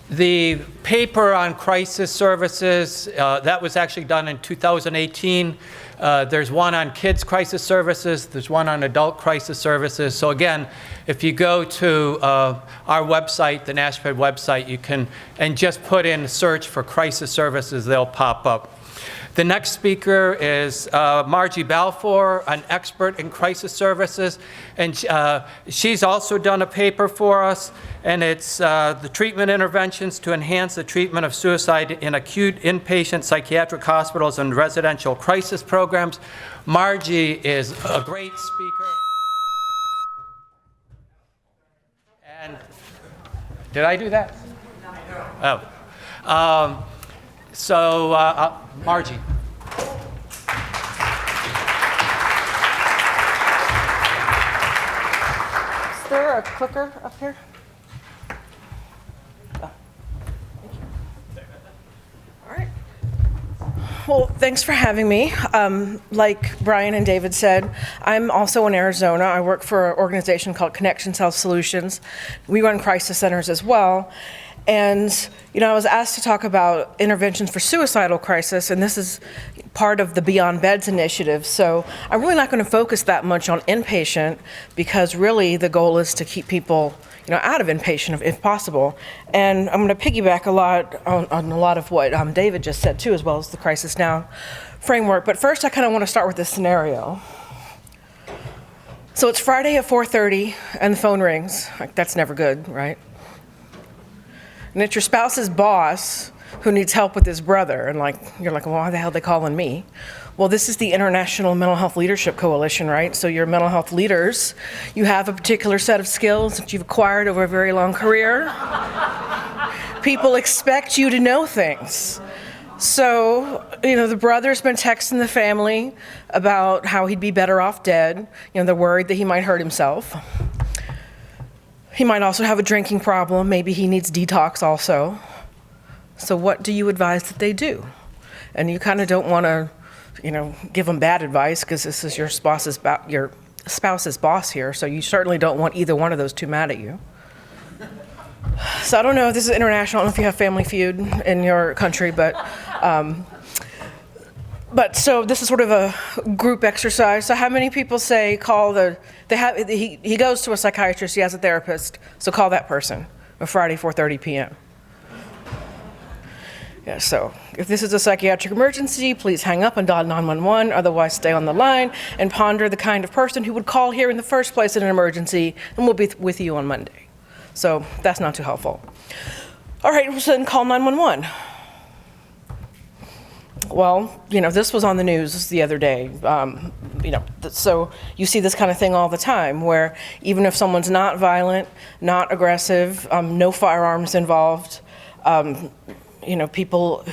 The paper on crisis services, that was actually done in 2018. There's one on kids crisis services, there's one on adult crisis services. So again, if you go to our website, the NASMHPD website, you can, and just put in a search for crisis services, they'll pop up. The next speaker is Margie Balfour, an expert in crisis services, and she's also done a paper for us, and it's the treatment interventions to enhance the treatment of suicide in acute inpatient psychiatric hospitals and residential crisis programs. Margie is a great speaker. And did I do that? Oh. Margie. Is there a clicker up here? Oh. All right. Well, thanks for having me. Like Brian and David said, I'm also in Arizona. I work for an organization called Connection Health Solutions. We run crisis centers as well. And, I was asked to talk about interventions for suicidal crisis, and this is part of the Beyond Beds initiative. So I'm really not going to focus that much on inpatient, because really the goal is to keep people, out of inpatient if possible. And I'm going to piggyback a lot on a lot of what David just said too, as well as the Crisis Now framework. But first, I kind of want to start with this scenario. So it's Friday at 4:30, and the phone rings. Like, that's never good, right? And it's your spouse's boss who needs help with his brother, and you're like, well, why the hell are they calling me? Well, this is the International Mental Health Leadership Coalition, right? So you're mental health leaders. You have a particular set of skills that you've acquired over a very long career. People expect you to know things. So, the brother's been texting the family about how he'd be better off dead. They're worried that he might hurt himself. He might also have a drinking problem. Maybe he needs detox also. So what do you advise that they do? And you kind of don't want to, give them bad advice, because this is your spouse's boss here. So you certainly don't want either one of those two mad at you. So I don't know if this is international. I don't know if you have Family Feud in your country, but so this is sort of a group exercise. So how many people say he goes to a psychiatrist, he has a therapist, so call that person on Friday, 4:30 p.m. Yeah, so if this is a psychiatric emergency, please hang up and dial 911, otherwise stay on the line and ponder the kind of person who would call here in the first place in an emergency, and we'll be with you on Monday. So that's not too helpful. All right, so then call 911. Well, this was on the news the other day. So you see this kind of thing all the time, where even if someone's not violent, not aggressive, no firearms involved, people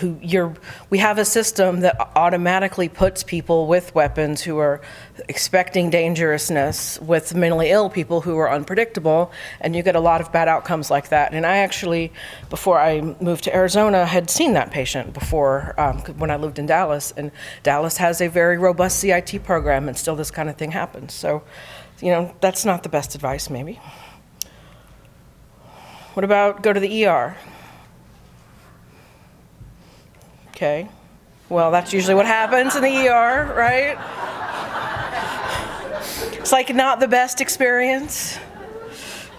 we have a system that automatically puts people with weapons who are expecting dangerousness with mentally ill people who are unpredictable, and you get a lot of bad outcomes like that. And I actually, before I moved to Arizona, had seen that patient before when I lived in Dallas, and Dallas has a very robust CIT program, and still this kind of thing happens. So, that's not the best advice, maybe. What about go to the ER? Okay, well, that's usually what happens in the ER, right? It's not the best experience.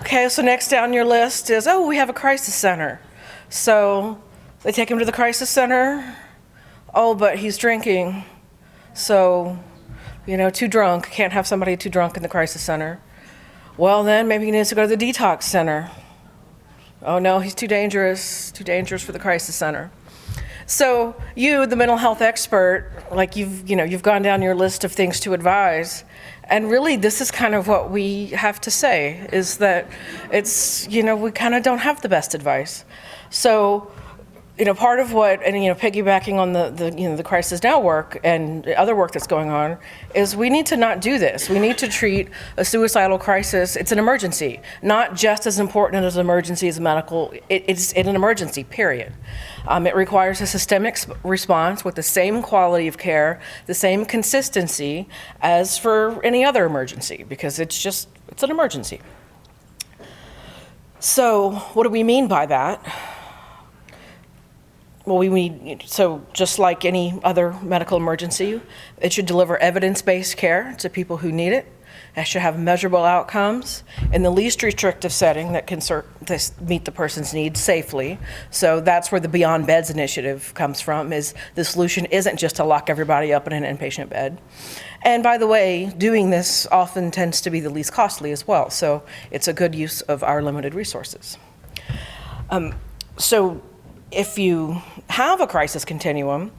Okay, so next down your list is, we have a crisis center. So they take him to the crisis center. Oh, but he's drinking. So, too drunk. Can't have somebody too drunk in the crisis center. Well, then maybe he needs to go to the detox center. Oh no, he's too dangerous for the crisis center. So you, the mental health expert, you've gone down your list of things to advise, and really this is kind of what we have to say, is that it's, we kind of don't have the best advice. So, part of what, and piggybacking on the Crisis Now work and other work that's going on, is we need to not do this. We need to treat a suicidal crisis, it's an emergency, not just as important as an emergency as medical, it's an emergency, period. It requires a systemic response with the same quality of care, the same consistency as for any other emergency, because it's an emergency. So what do we mean by that? well, we need, so just like any other medical emergency, it should deliver evidence-based care to people who need it. It should have measurable outcomes in the least restrictive setting that can meet the person's needs safely. So that's where the Beyond Beds initiative comes from, is the solution isn't just to lock everybody up in an inpatient bed. And by the way, doing this often tends to be the least costly as well. So it's a good use of our limited resources. So if you have a crisis continuum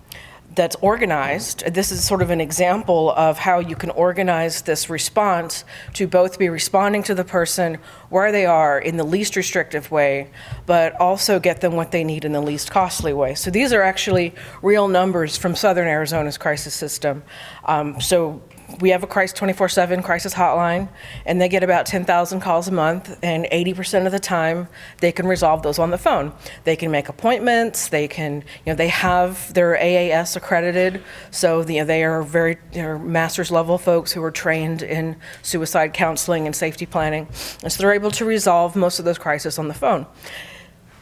that's organized, this is sort of an example of how you can organize this response to both be responding to the person where they are in the least restrictive way, but also get them what they need in the least costly way. So these are actually real numbers from Southern Arizona's crisis system. So we have a 24/7 crisis hotline, and they get about 10,000 calls a month, and 80% of the time they can resolve those on the phone. They can make appointments, they can, they have their AAS accredited, so they're master's level folks who are trained in suicide counseling and safety planning, and so they're able to resolve most of those crises on the phone.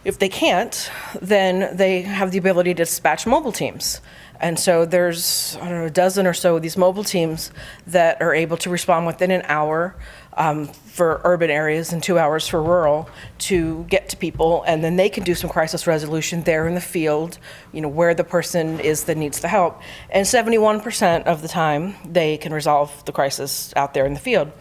If they can't, then they have the ability to dispatch mobile teams. And so there's, a dozen or so of these mobile teams that are able to respond within an hour for urban areas and 2 hours for rural to get to people. And then they can do some crisis resolution there in the field, where the person is that needs the help. And 71% of the time, they can resolve the crisis out there in the field.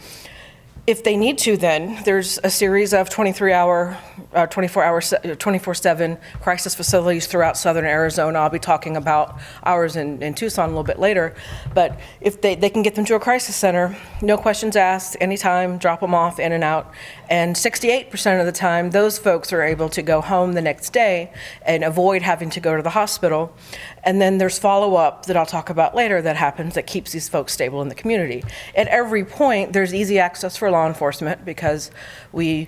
If they need to, then there's a series of 24/7 crisis facilities throughout Southern Arizona. I'll be talking about ours in Tucson a little bit later. But if they can get them to a crisis center, no questions asked, anytime, drop them off, in and out. And 68% of the time, those folks are able to go home the next day and avoid having to go to the hospital. And then there's follow-up that I'll talk about later that happens that keeps these folks stable in the community. At every point, there's easy access for law enforcement because we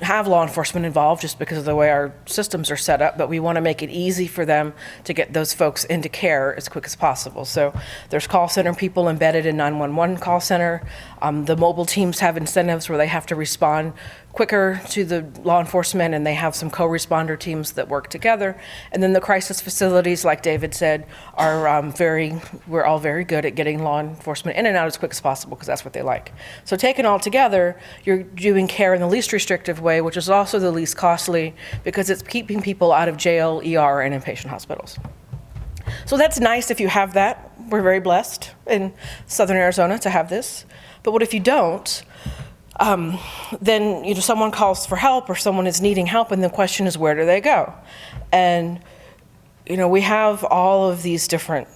have law enforcement involved just because of the way our systems are set up, but we want to make it easy for them to get those folks into care as quick as possible. So there's call center people embedded in 911 call center. The mobile teams have incentives where they have to respond quicker to the law enforcement, and they have some co-responder teams that work together. And then the crisis facilities, like David said, are we're all very good at getting law enforcement in and out as quick as possible because that's what they like. So taken all together, you're doing care in the least restrictive way, which is also the least costly because it's keeping people out of jail, ER, and inpatient hospitals. So that's nice if you have that. We're very blessed in Southern Arizona to have this. But what if you don't? Then someone calls for help or someone is needing help, and the question is, where do they go? And we have all of these different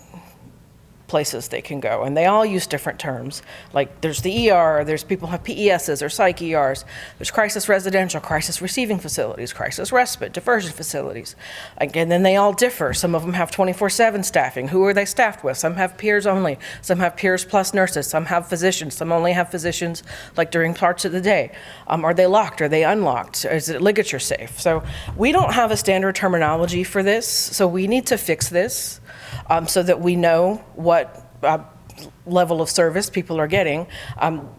places they can go, and they all use different terms. Like there's the ER, there's people who have PESs or psych ERs, there's crisis residential, crisis receiving facilities, crisis respite, diversion facilities. Again, then they all differ. Some of them have 24/7 staffing. Who are they staffed with? Some have peers only, some have peers plus nurses, some have physicians, some only have physicians like during parts of the day. Are they locked? Are they unlocked? Is it ligature safe? So we don't have a standard terminology for this, so we need to fix this. So that we know what level of service people are getting.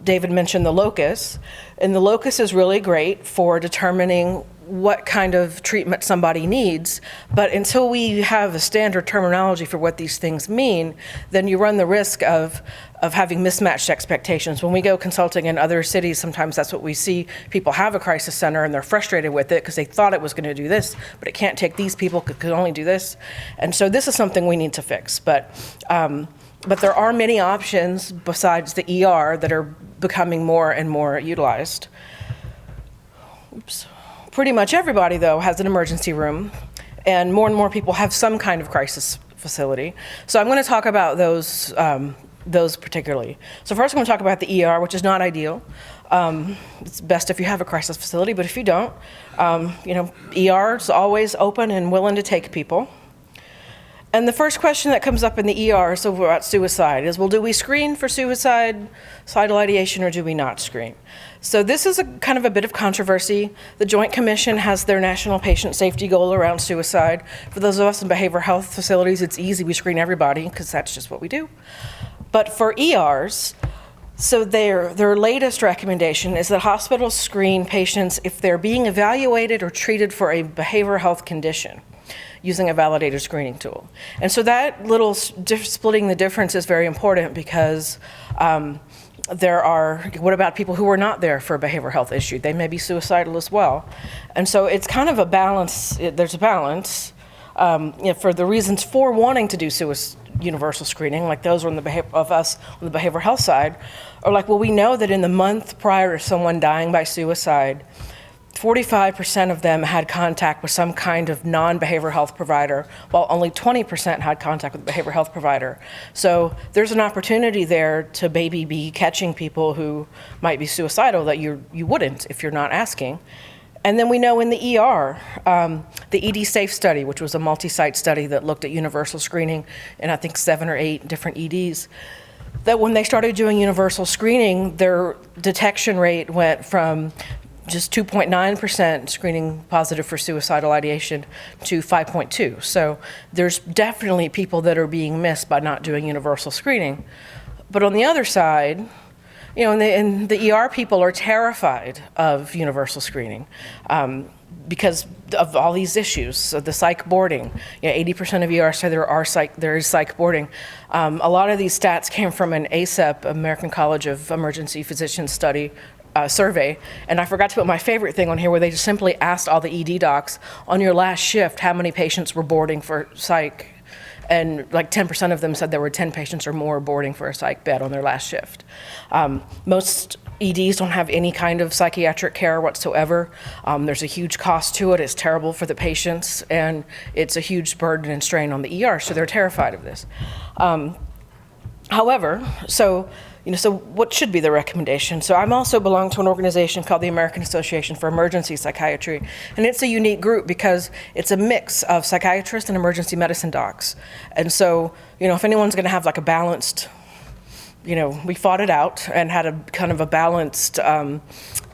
David mentioned the locus, and the locus is really great for determining what kind of treatment somebody needs, but until we have a standard terminology for what these things mean, then you run the risk of having mismatched expectations. When we go consulting in other cities, sometimes that's what we see. People have a crisis center and they're frustrated with it because they thought it was going to do this, but it can't take these people, it could only do this. And so this is something we need to fix. But there are many options besides the ER that are becoming more and more utilized. Oops. Pretty much everybody, though, has an emergency room, and more people have some kind of crisis facility. So I'm going to talk about those particularly. So first I'm going to talk about the ER, which is not ideal. It's best if you have a crisis facility, but if you don't, ER is always open and willing to take people. And the first question that comes up in the ER so about suicide is, well, do we screen for suicidal ideation, or do we not screen? So this is a kind of a bit of controversy. The Joint Commission has their national patient safety goal around suicide. For those of us in behavioral health facilities, it's easy. We screen everybody because that's just what we do. But for ERs, so their latest recommendation is that hospitals screen patients if they're being evaluated or treated for a behavioral health condition. using a validated screening tool. And so that little splitting the difference is very important because what about people who are not there for a behavioral health issue? They may be suicidal as well. And so it's kind of a balance, there's a balance for the reasons for wanting to do universal screening, like those on of us on the behavioral health side, are like, well, we know that in the month prior to someone dying by suicide, 45% of them had contact with some kind of non-behavioral health provider, while only 20% had contact with a behavioral health provider. So there's an opportunity there to maybe be catching people who might be suicidal that you wouldn't if you're not asking. And then we know in the ER, the ED SAFE study, which was a multi-site study that looked at universal screening in I think 7 or 8 different EDs, that when they started doing universal screening, their detection rate went from just 2.9% screening positive for suicidal ideation to 5.2. So there's definitely people that are being missed by not doing universal screening. But on the other side, and the ER people are terrified of universal screening because of all these issues. So the psych boarding, 80% of ER say there is psych boarding. A lot of these stats came from an ACEP, American College of Emergency Physicians study, survey, and I forgot to put my favorite thing on here where they just simply asked all the ED docs on your last shift how many patients were boarding for psych, and like 10% of them said there were 10 patients or more boarding for a psych bed on their last shift. Most EDs don't have any kind of psychiatric care whatsoever. There's a huge cost to it. It's terrible for the patients, and it's a huge burden and strain on the ER, so they're terrified of this. However, so what should be the recommendation? So I'm also belong to an organization called the American Association for Emergency Psychiatry, and it's a unique group because it's a mix of psychiatrists and emergency medicine docs. And so, if anyone's gonna have like a balanced, we fought it out and had a kind of a balanced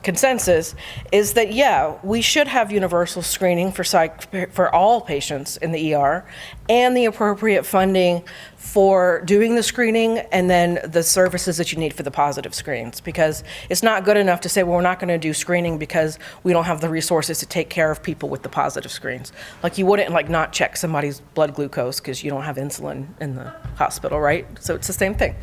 consensus, is that, we should have universal screening for all patients in the ER and the appropriate funding for doing the screening and then the services that you need for the positive screens, because it's not good enough to say, well, we're not going to do screening because we don't have the resources to take care of people with the positive screens. Like you wouldn't not check somebody's blood glucose because you don't have insulin in the hospital, right? So it's the same thing.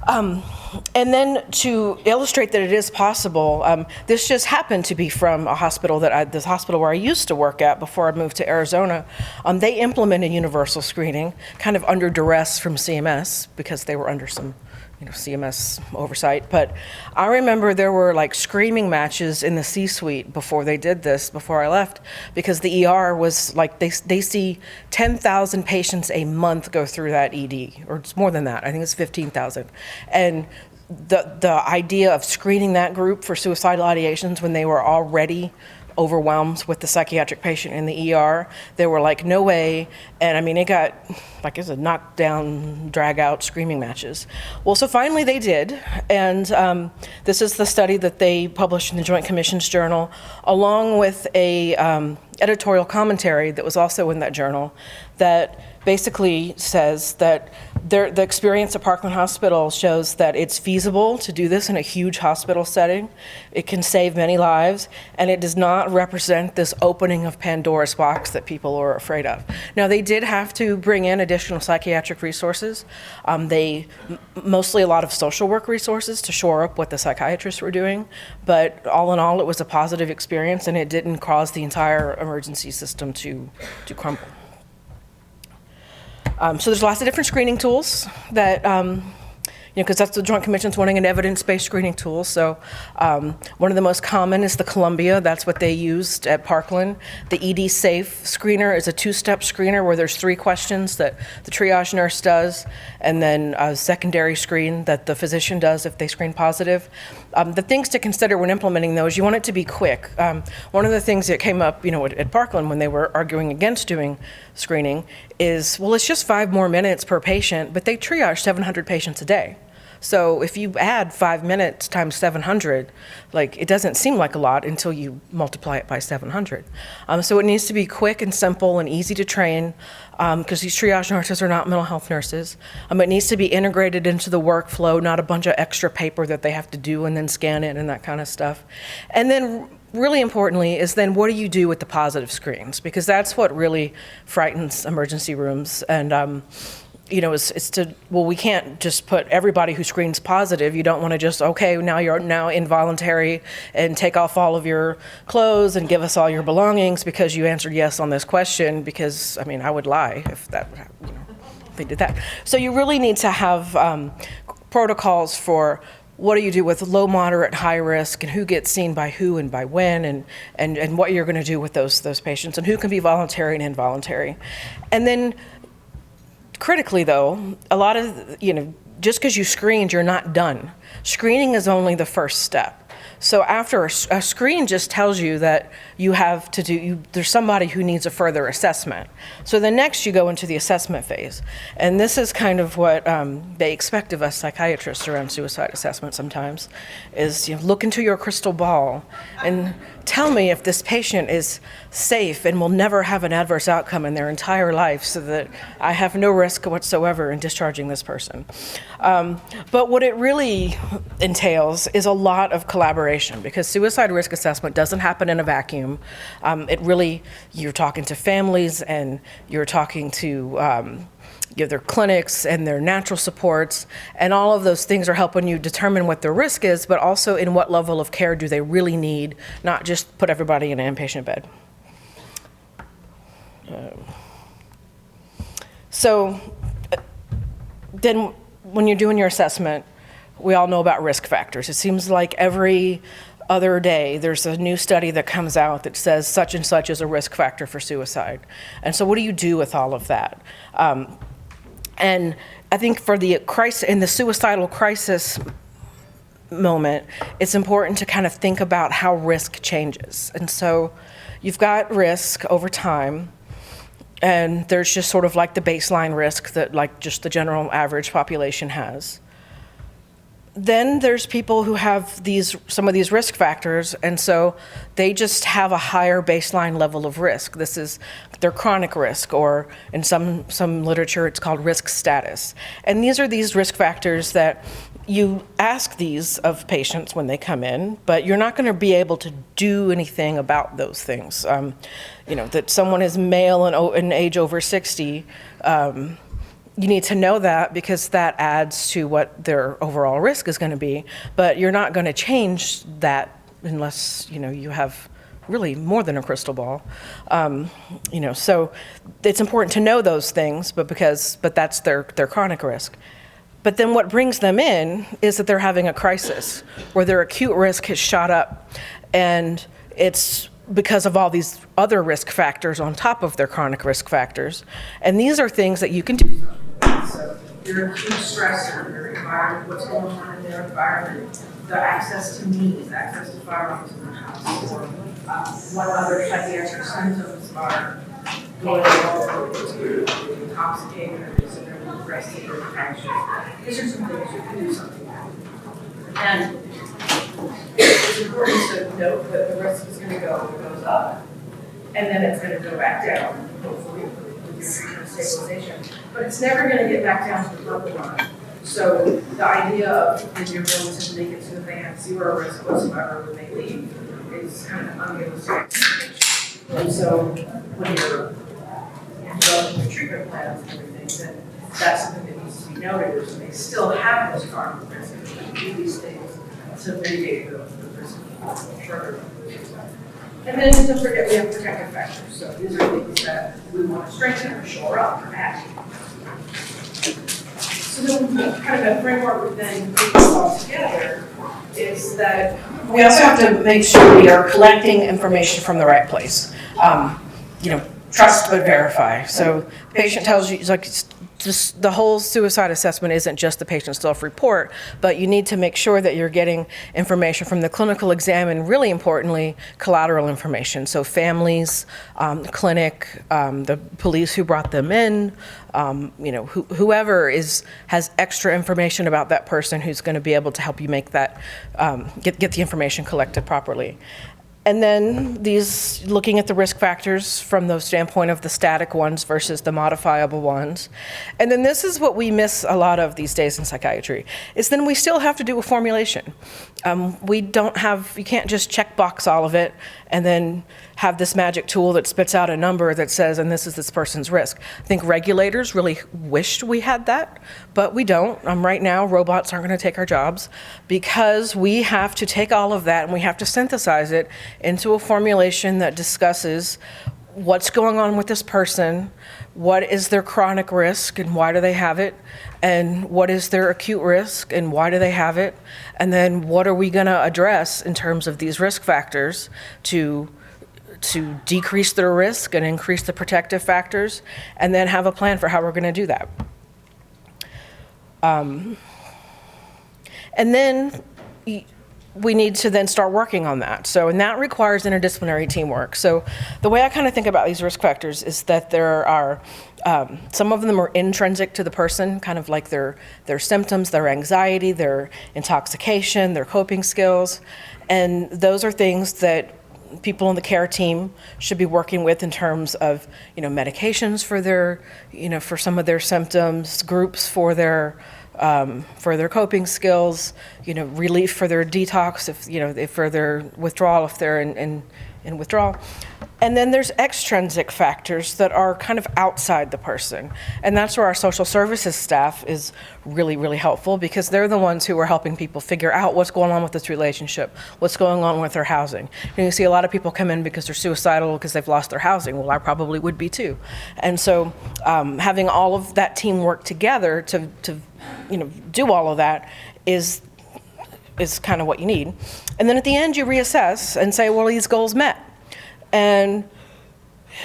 And then to illustrate that it is possible, this just happened to be from a hospital this hospital where I used to work at before I moved to Arizona. They implemented universal screening kind of under duress from CMS because they were under some CMS oversight. But I remember there were screaming matches in the C-suite before they did this, before I left, because the ER was they see 10,000 patients a month go through that ED, or it's more than that. I think it's 15,000. And the idea of screening that group for suicidal ideations when they were already overwhelmed with the psychiatric patient in the ER, they were like, no way. And it got it was a knockdown, drag out screaming matches. Well, so finally they did. And this is the study that they published in the Joint Commission's Journal, along with a editorial commentary that was also in that journal that basically says that the experience at Parkland Hospital shows that it's feasible to do this in a huge hospital setting. It can save many lives, and it does not represent this opening of Pandora's box that people are afraid of. Now, they did have to bring in additional psychiatric resources. Mostly a lot of social work resources to shore up what the psychiatrists were doing, but all in all, it was a positive experience, and it didn't cause the entire emergency system to crumble. So there's lots of different screening tools that, because that's the Joint Commission's wanting an evidence-based screening tool. So one of the most common is the Columbia. That's what they used at Parkland. The ED SAFE screener is a 2-step screener where there's 3 questions that the triage nurse does, and then a secondary screen that the physician does if they screen positive. The things to consider when implementing those, you want it to be quick. One of the things that came up, at Parkland when they were arguing against doing screening is, well, it's just 5 more minutes per patient, but they triage 700 patients a day. So if you add 5 minutes times 700, it doesn't seem like a lot until you multiply it by 700. So it needs to be quick and simple and easy to train, because these triage nurses are not mental health nurses. It needs to be integrated into the workflow, not a bunch of extra paper that they have to do and then scan it and that kind of stuff. And then really importantly is then what do you do with the positive screens? Because that's what really frightens emergency rooms. And it's to, well, we can't just put everybody who screens positive. You don't want to just, okay, now you're now involuntary and take off all of your clothes and give us all your belongings because you answered yes on this question, because, I mean, I would lie if that, if they did that. So you really need to have protocols for what do you do with low, moderate, high risk, and who gets seen by who and by when, and what you're going to do with those patients, and who can be voluntary and involuntary. And then critically, though, a lot of, just because you screened, you're not done. Screening is only the first step. So after a screen just tells you that you have to do, there's somebody who needs a further assessment. So the next you go into the assessment phase. And this is kind of what they expect of us psychiatrists around suicide assessment sometimes, is look into your crystal ball and tell me if this patient is safe and will never have an adverse outcome in their entire life, so that I have no risk whatsoever in discharging this person. But what it really entails is a lot of collaboration, because suicide risk assessment doesn't happen in a vacuum. You're talking to families, and you're talking to their clinics and their natural supports, and all of those things are helping you determine what their risk is, but also in what level of care do they really need, not just put everybody in an inpatient bed. Then when you're doing your assessment, we all know about risk factors. It seems like every other day there's a new study that comes out that says such and such is a risk factor for suicide. And so what do you do with all of that? And I think for the crisis, in the suicidal crisis moment, it's important to kind of think about how risk changes. And so you've got risk over time, and there's just sort of like the baseline risk that like just the general average population has. Then there's people who have some of these risk factors, and so they just have a higher baseline level of risk. This is their chronic risk, or in some literature it's called risk status. And these are these risk factors that you ask these of patients when they come in, but you're not going to be able to do anything about those things. That someone is male and age over 60, you need to know that, because that adds to what their overall risk is going to be. But you're not going to change that unless you have really more than a crystal ball. So it's important to know those things, but that's their chronic risk. But then what brings them in is that they're having a crisis where their acute risk has shot up, and it's because of all these other risk factors on top of their chronic risk factors. And these are things that you can do. So their acute stressor, their environment, what's going on in their environment, the access to means, access to firearms in the house, or what other psychiatric symptoms are going on, intoxicated, or severely aggressive or anxious. These are some things you can do something about. And it's important to note that the risk is going to go, it goes up, and then it's going to go back down, hopefully, with your treatment stabilization. But it's never going to get back down to the purple line. So the idea of that you're going to make it so that they have zero risk whatsoever when they leave is kind of unrealistic. And so when you're developing your treatment plans and everything, then that's something that needs to be noted, is they still have those chronic risks and do these things to mitigate the risk of further. And then don't forget we have protective factors. So these are things that we want to strengthen or shore up or add. So then kind of a framework we then put this all together is that we also have to make sure we are collecting information from the right place. Trust but verify. So the patient tells you, just the whole suicide assessment isn't just the patient's self-report, but you need to make sure that you're getting information from the clinical exam, and really importantly, collateral information. So families, clinic, the police who brought them in, whoever has extra information about that person who's going to be able to help you make that, get the information collected properly. And then these, looking at the risk factors from the standpoint of the static ones versus the modifiable ones. And then this is what we miss a lot of these days in psychiatry, is then we still have to do a formulation. We don't have, you can't just check box all of it and then have this magic tool that spits out a number that says, and this is this person's risk. I think regulators really wished we had that, but we don't. Right now, robots aren't going to take our jobs because we have to take all of that and we have to synthesize it into a formulation that discusses what's going on with this person, what is their chronic risk and why do they have it, and what is their acute risk and why do they have it, and then what are we going to address in terms of these risk factors to decrease their risk and increase the protective factors, and then have a plan for how we're going to do that. And then we need to then start working on that. So, and that requires interdisciplinary teamwork. So the way I kind of think about these risk factors is that there are, some of them are intrinsic to the person, kind of like their symptoms, their anxiety, their intoxication, their coping skills. And those are things that people on the care team should be working with in terms of, medications for their, for some of their symptoms, groups for their coping skills, relief for their detox, if for their withdrawal, if they're in withdrawal. And then there's extrinsic factors that are kind of outside the person. And that's where our social services staff is really, really helpful, because they're the ones who are helping people figure out what's going on with this relationship, what's going on with their housing. And you see a lot of people come in because they're suicidal because they've lost their housing. Well, I probably would be too. And so having all of that team work together to do all of that is kind of what you need. And then at the end, you reassess and say, well, are these goals met? And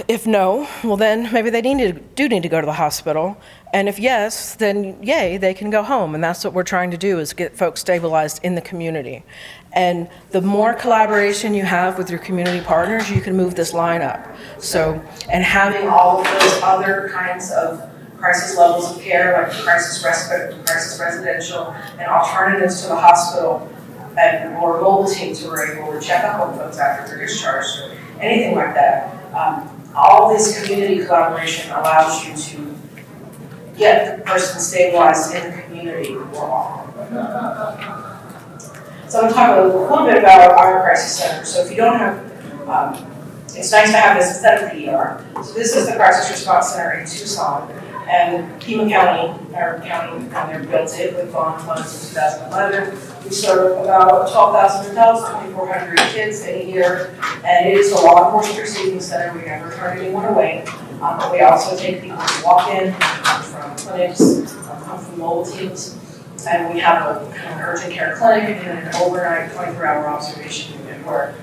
if no, well then maybe they do need to go to the hospital. And if yes, then yay, they can go home. And that's what we're trying to do, is get folks stabilized in the community. And the more collaboration you have with your community partners, you can move this line up. So, and having all of those other kinds of crisis levels of care, like crisis respite, crisis residential, and alternatives to the hospital, and more mobile teams who are able to check up on folks after they're discharged, or anything like that. All this community collaboration allows you to get the person stabilized in the community more often. So I'm going to talk a little bit about our crisis center. So if you don't have, it's nice to have this instead of the ER. So this is the Crisis Response Center in Tucson. And Pima County, our county, built it with bond funds in 2011. We serve about 12,000 adults, 2,400 kids in a year, and it is a law enforcement receiving center. We never turn anyone away, but we also take people who walk in, come from clinics, come from mobile teams, and we have an urgent care clinic and an overnight 24-hour observation unit where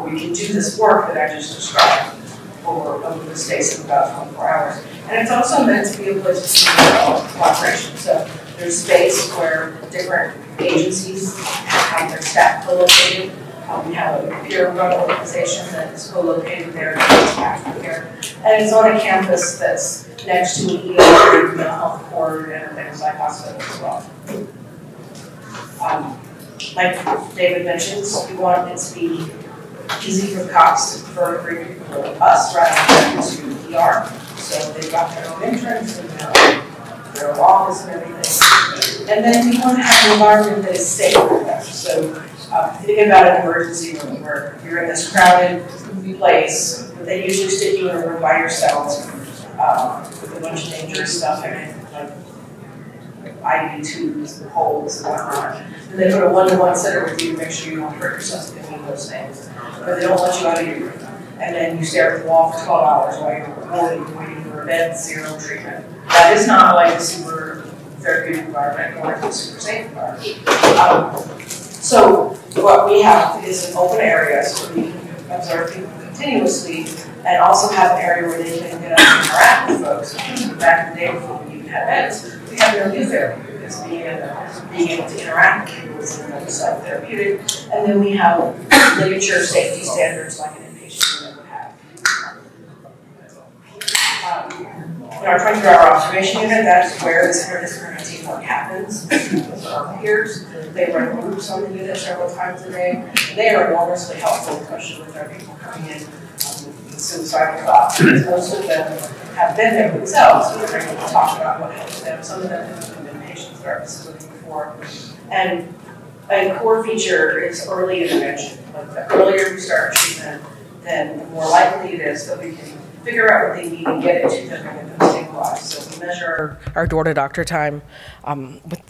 we can do this work that I just described over the space of about 24 hours. And it's also meant to be a place of cooperation. So there's space where different agencies have their staff co-located. We have a peer-run organization that is co-located there, Aftercare. And it's on a campus that's next to an ER, mental health court, and a psych hospital as well. Like David mentioned, we want it to be easy for the cops to bring us rather than to ER. So they've got their own entrance and their office and everything. And then we want to have an environment that is safe for them. So think about an emergency room where you're in this crowded place, but they usually stick you in a room by yourselves with a bunch of dangerous stuff in it, like IV tubes and holes and whatnot. And they put a one-to-one sitter with you to make sure you don't hurt yourself between those things. But they don't let you out of your room. And then you stare at the wall for 12 hours while you're waiting for a bed, zero treatment. That is not like a super therapeutic environment or a super safe environment. So what we have is an open area so we can observe people continuously, and also have an area where they can get up and interact with folks. Back in the day before we even had beds, we had no new therapy. Because being able to interact with people is self-therapeutic. And then we have literature safety standards like an inpatient unit would have. In our 24-hour observation unit, that's where this interdisciplinary teamwork happens. Those are our peers. They run groups on the unit several times a day. They are enormously helpful, especially with our people coming in with suicidal thoughts. Most of them have been there themselves, so they're able to talk about what helps them. Some of them have been patient therapists with me before. And a core feature is early intervention. Like the earlier we start treatment, then the more likely it is that we can figure out what they need and get it to them and get them stabilized. So we measure our door-to-doctor time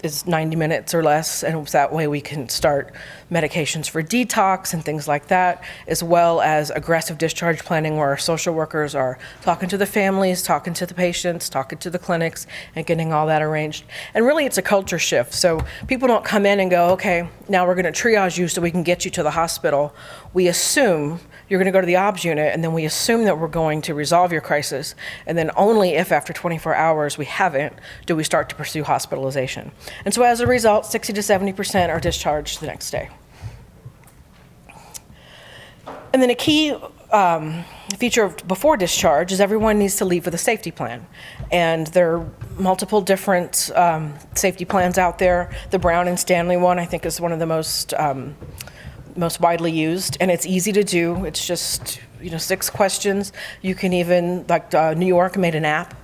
is 90 minutes or less, and that way we can start medications for detox and things like that, as well as aggressive discharge planning where our social workers are talking to the families, talking to the patients, talking to the clinics, and getting all that arranged. And really it's a culture shift. So people don't come in and go, okay, now we're going to triage you so we can get you to the hospital. We assume you're going to go to the OBS unit, and then we assume that we're going to resolve your crisis, and then only if after 24 hours we haven't, do we start to pursue hospitalization. And so as a result, 60 to 70% are discharged the next day. And then a key feature of before discharge is everyone needs to leave with a safety plan. And there are multiple different safety plans out there. The Brown and Stanley one, I think, is one of the most widely used, and it's easy to do. It's just 6 questions. You can even, like New York made an app,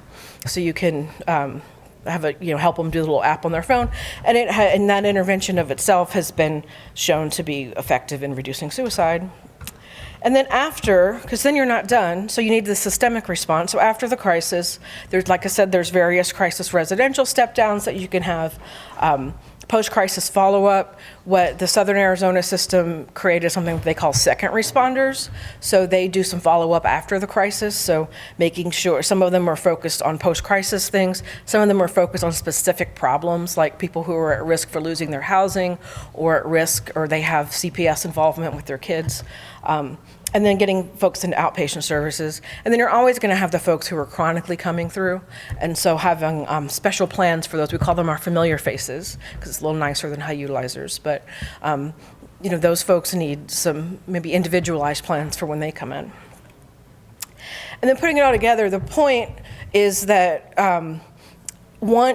so you can have a help them do a little app on their phone, and and that intervention of itself has been shown to be effective in reducing suicide. And then after, because then you're not done, so you need the systemic response. So after the crisis, there's, like I said, there's various crisis residential step downs that you can have. Post-crisis follow-up, what the Southern Arizona system created something they call second responders. So they do some follow-up after the crisis, so making sure some of them are focused on post-crisis things, some of them are focused on specific problems, like people who are at risk for losing their housing, or at risk, or they have CPS involvement with their kids. And then getting folks into outpatient services. And then you're always going to have the folks who are chronically coming through. And so having special plans for those, we call them our familiar faces, because it's a little nicer than high utilizers. But those folks need some maybe individualized plans for when they come in. And then putting it all together, the point is that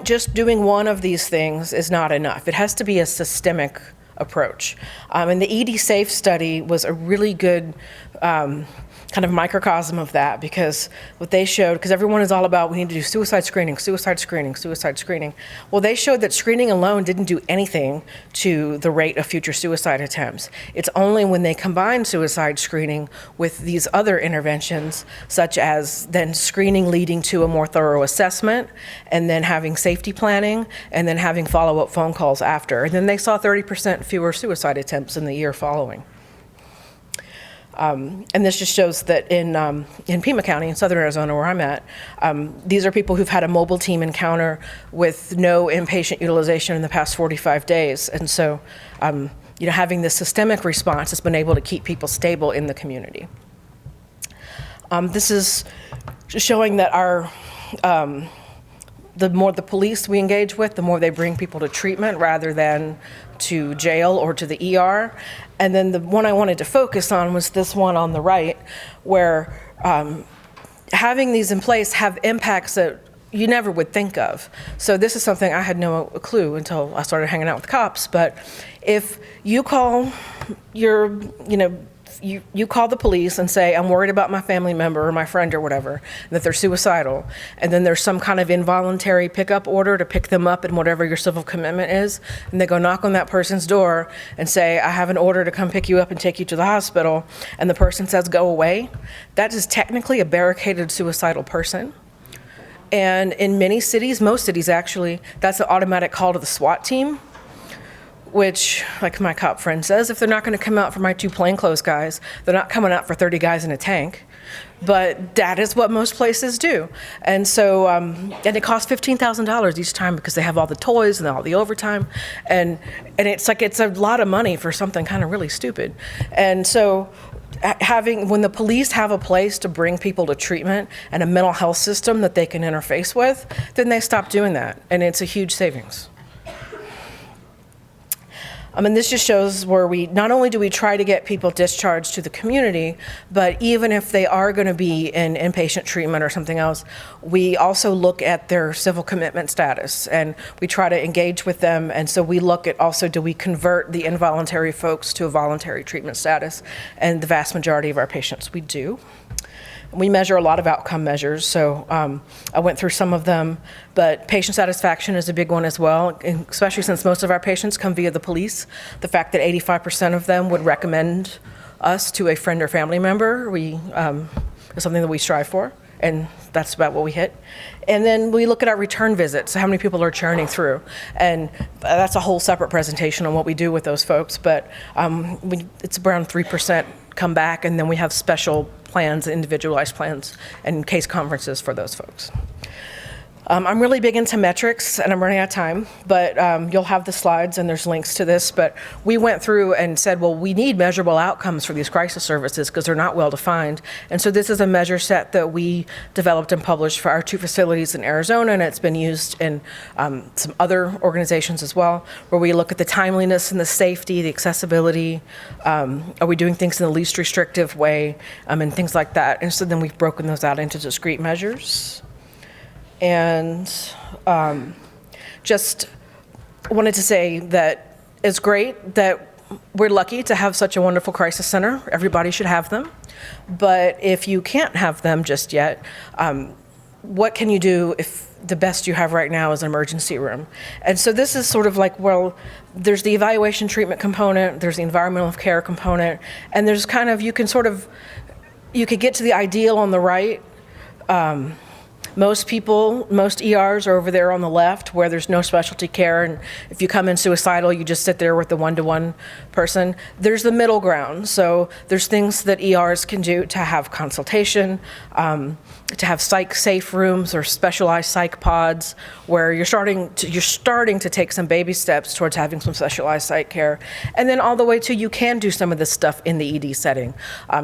just doing one of these things is not enough. It has to be a systemic approach. And the ED Safe study was a really good kind of microcosm of that, because what they showed, because everyone is all about we need to do suicide screening, suicide screening, suicide screening. Well, they showed that screening alone didn't do anything to the rate of future suicide attempts. It's only when they combine suicide screening with these other interventions, such as then screening leading to a more thorough assessment, and then having safety planning, and then having follow-up phone calls after. And then they saw 30% fewer suicide attempts in the year following. And this just shows that in Pima County, in Southern Arizona, where I'm at, these are people who've had a mobile team encounter with no inpatient utilization in the past 45 days. And so, having this systemic response has been able to keep people stable in the community. This is just showing that the more the police we engage with, the more they bring people to treatment rather than to jail or to the ER. And then the one I wanted to focus on was this one on the right, where having these in place have impacts that you never would think of. So this is something I had no clue until I started hanging out with cops. But if you call you call the police and say, I'm worried about my family member or my friend or whatever, that they're suicidal, and then there's some kind of involuntary pickup order to pick them up in whatever your civil commitment is, and they go knock on that person's door and say, I have an order to come pick you up and take you to the hospital, and the person says, go away, that is technically a barricaded suicidal person. And in many cities, most cities actually, that's an automatic call to the SWAT team, which, like my cop friend says, if they're not going to come out for my 2 plainclothes guys, they're not coming out for 30 guys in a tank. But that is what most places do. And so, and it costs $15,000 each time because they have all the toys and all the overtime. And it's like, it's a lot of money for something kind of really stupid. And so when the police have a place to bring people to treatment and a mental health system that they can interface with, then they stop doing that. And it's a huge savings. And this just shows where we, not only do we try to get people discharged to the community, but even if they are going to be in inpatient treatment or something else, we also look at their civil commitment status, and we try to engage with them. And so we look at also, do we convert the involuntary folks to a voluntary treatment status? And the vast majority of our patients, we do. We measure a lot of outcome measures, so I went through some of them, but patient satisfaction is a big one as well, and especially since most of our patients come via the police. The fact that 85% of them would recommend us to a friend or family member is something that we strive for, and that's about what we hit. And then we look at our return visits, how many people are churning through, and that's a whole separate presentation on what we do with those folks, but it's around 3% come back, and then we have special plans, individualized plans, and case conferences for those folks. I'm really big into metrics, and I'm running out of time, but you'll have the slides and there's links to this, but we went through and said, well, we need measurable outcomes for these crisis services because they're not well defined. And so this is a measure set that we developed and published for our 2 facilities in Arizona, and it's been used in some other organizations as well, where we look at the timeliness and the safety, the accessibility, are we doing things in the least restrictive way, and things like that. And so then we've broken those out into discrete measures. And just wanted to say that it's great that we're lucky to have such a wonderful crisis center. Everybody should have them. But if you can't have them just yet, what can you do if the best you have right now is an emergency room? And so this is sort of like, well, there's the evaluation treatment component, there's the environmental care component, and there's kind of, you could get to the ideal on the right. Most ERs are over there on the left where there's no specialty care, and if you come in suicidal, you just sit there with the one-to-one person. There's the middle ground, so there's things that ERs can do to have consultation, to have psych safe rooms or specialized psych pods where you're starting to take some baby steps towards having some specialized psych care, and then all the way to you can do some of this stuff in the ED setting.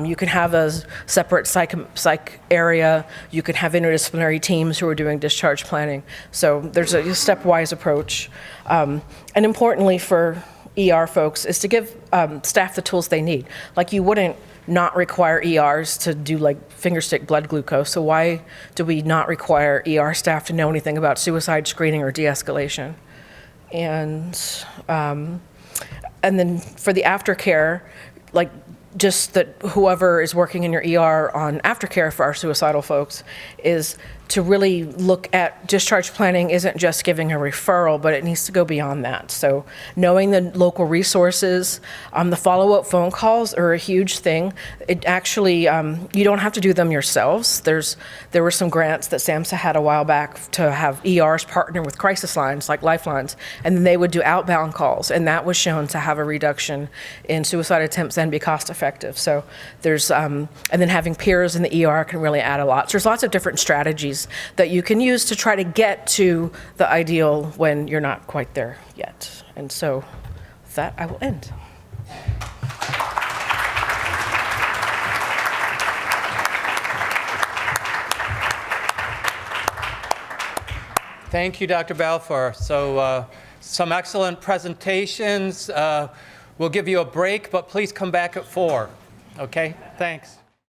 You can have a separate psych area. You can have interdisciplinary teams who are doing discharge planning. So there's a stepwise approach. And importantly for ER folks is to give staff the tools they need. Like you wouldn't not require ERs to do like finger stick blood glucose. So why do we not require ER staff to know anything about suicide screening or de-escalation? And then for the aftercare, like just that whoever is working in your ER on aftercare for our suicidal folks is to really look at discharge planning isn't just giving a referral, but it needs to go beyond that. So knowing the local resources, the follow-up phone calls are a huge thing. It actually, you don't have to do them yourselves. There were some grants that SAMHSA had a while back to have ERs partner with crisis lines like Lifelines, and then they would do outbound calls, and that was shown to have a reduction in suicide attempts and be cost effective. So there's, and then having peers in the ER can really add a lot. So there's lots of different strategies that you can use to try to get to the ideal when you're not quite there yet. And so with that, I will end. Thank you, Dr. Balfour. So some excellent presentations. We'll give you a break, but please come back at 4. Okay, thanks.